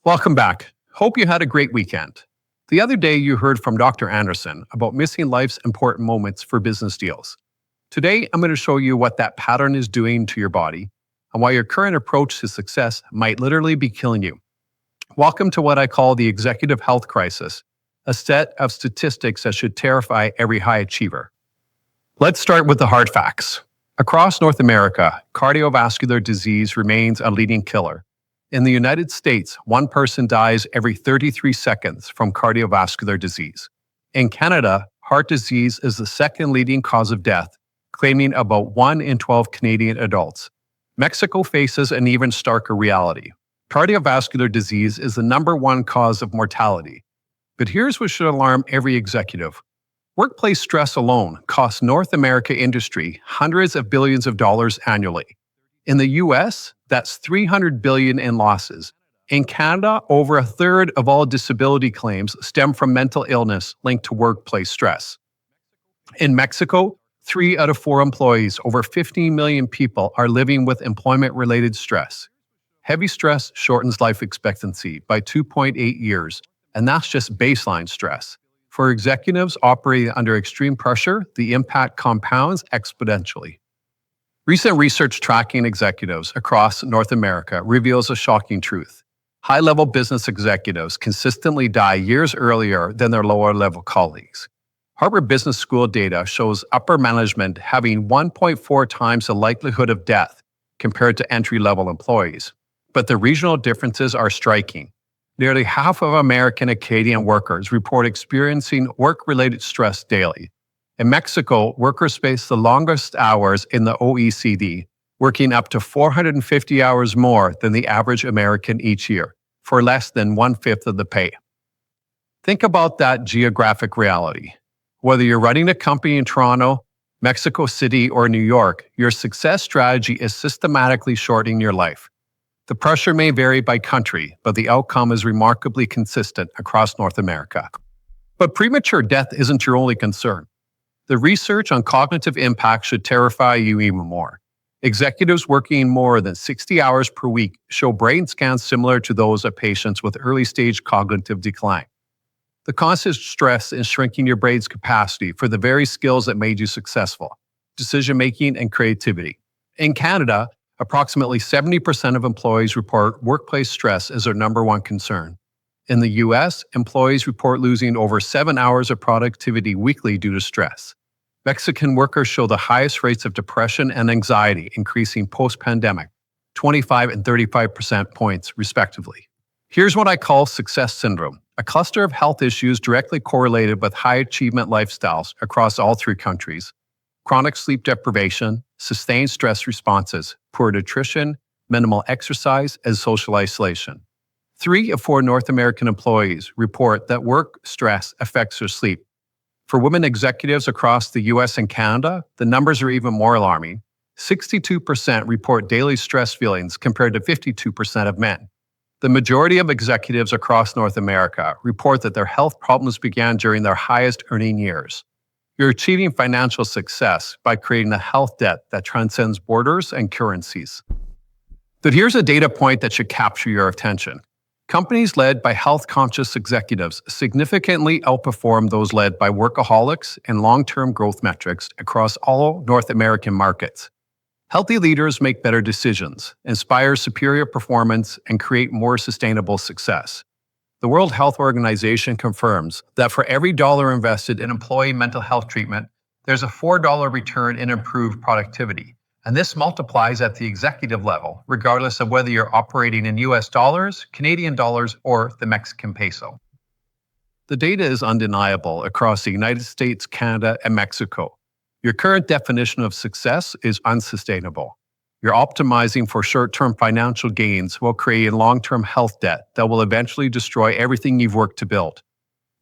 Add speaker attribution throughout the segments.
Speaker 1: Welcome back. Hope you had a great weekend. The other day, you heard from Dr. Anderson about missing life's important moments for business deals. Today, I'm going to show you what that pattern is doing to your body and why your current approach to success might literally be killing you. Welcome to what I call the executive health crisis, a set of statistics that should terrify every high achiever. Let's start with the hard facts. Across North America, cardiovascular disease remains a leading killer. In the United States, one person dies every 33 seconds from cardiovascular disease. In Canada, heart disease is the second leading cause of death, claiming about 1 in 12 Canadian adults. Mexico faces an even starker reality. Cardiovascular disease is the number one cause of mortality. But here's what should alarm every executive. Workplace stress alone costs North America industry hundreds of billions of dollars annually. In the US, that's $300 billion in losses. In Canada, over a third of all disability claims stem from mental illness linked to workplace stress. In Mexico, 3 out of 4 employees, over 15 million people, are living with employment-related stress. Heavy stress shortens life expectancy by 2.8 years, and that's just baseline stress. For executives operating under extreme pressure, the impact compounds exponentially. Recent research tracking executives across North America reveals a shocking truth. High-level business executives consistently die years earlier than their lower-level colleagues. Harvard Business School data shows upper management having 1.4 times the likelihood of death compared to entry-level employees. But the regional differences are striking. Nearly half of American and Canadian workers report experiencing work-related stress daily. In Mexico, workers face the longest hours in the OECD, working up to 450 hours more than the average American each year, for less than 1/5 of the pay. Think about that geographic reality. Whether you're running a company in Toronto, Mexico City, or New York, your success strategy is systematically shortening your life. The pressure may vary by country, but the outcome is remarkably consistent across North America. But premature death isn't your only concern. The research on cognitive impact should terrify you even more. Executives working more than 60 hours per week show brain scans similar to those of patients with early-stage cognitive decline. The constant stress is shrinking your brain's capacity for the very skills that made you successful: decision-making and creativity. In Canada, approximately 70% of employees report workplace stress as their number one concern. In the US, employees report losing over 7 hours of productivity weekly due to stress. Mexican workers show the highest rates of depression and anxiety, increasing post-pandemic, 25 and 35% points, respectively. Here's what I call success syndrome, a cluster of health issues directly correlated with high achievement lifestyles across all 3 countries: chronic sleep deprivation, sustained stress responses, poor nutrition, minimal exercise, and social isolation. 3 of 4 North American employees report that work stress affects their sleep. For women executives across the US and Canada, the numbers are even more alarming. 62% report daily stress feelings compared to 52% of men. The majority of executives across North America report that their health problems began during their highest earning years. You're achieving financial success by creating a health debt that transcends borders and currencies. But here's a data point that should capture your attention. Companies led by health-conscious executives significantly outperform those led by workaholics and long-term growth metrics across all North American markets. Healthy leaders make better decisions, inspire superior performance, and create more sustainable success. The World Health Organization confirms that for every dollar invested in employee mental health treatment, there's a $4 return in improved productivity. And this multiplies at the executive level, regardless of whether you're operating in US dollars, Canadian dollars, or the Mexican peso. The data is undeniable across the United States, Canada, and Mexico. Your current definition of success is unsustainable. You're optimizing for short-term financial gains while creating long-term health debt that will eventually destroy everything you've worked to build.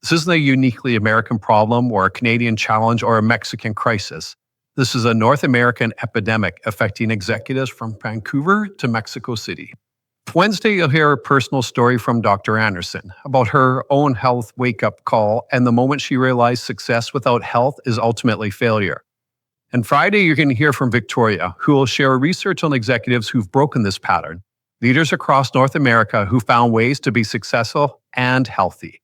Speaker 1: This isn't a uniquely American problem or a Canadian challenge or a Mexican crisis. This is a North American epidemic affecting executives from Vancouver to Mexico City. Wednesday, you'll hear a personal story from Dr. Anderson about her own health wake-up call and the moment she realized success without health is ultimately failure. And Friday, you're going to hear from Victoria, who will share research on executives who've broken this pattern, leaders across North America who found ways to be successful and healthy.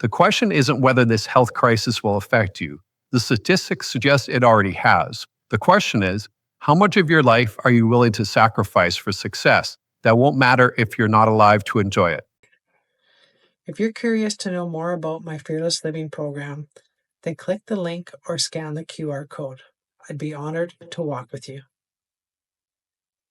Speaker 1: The question isn't whether this health crisis will affect you. The statistics suggest it already has. The question is, how much of your life are you willing to sacrifice for success that won't matter if you're not alive to enjoy it?
Speaker 2: If you're curious to know more about my Fearless Living program, then click the link or scan the QR code. I'd be honored to walk with you.